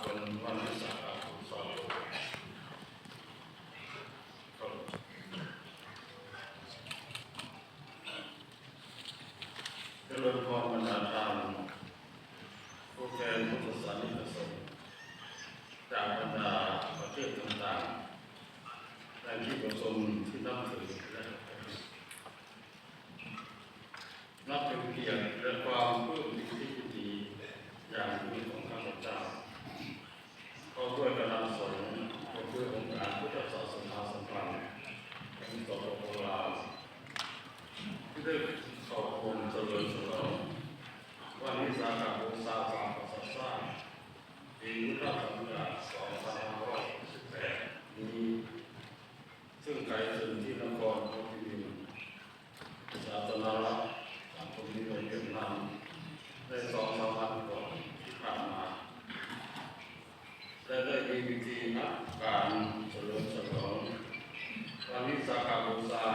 เป็นวันวิสาขบูชาเจริญพรบรรดาธรรมผู้แทนพุทธศาสนิกชนจากบรรดาประเทศต่างๆและที่ประชุมที่นับถือและนับเป็นเกียรติและความปลื้มปิติที่ดีอย่างยิ่งของข้าพเจ้าก็ด้วยกำลังสนก็เพื่อองค์การพุทธศาสนาสัมพันธ์แห่งสปป.ลาวที่ได้เข้าร่วมเฉลิมฉลองวันวิสาขบูชาสามพรรษาปีพุทธศักราช2518นี้ซึ่งไกลถึงที่นครโฮจิมินห์สาธารณรัฐสังคมนิยมเวียดนามได้2-3 วันก่อนที่ผ่านมาได้มีพิธีนับการเฉลิมฉลองวันวิสาขบูชา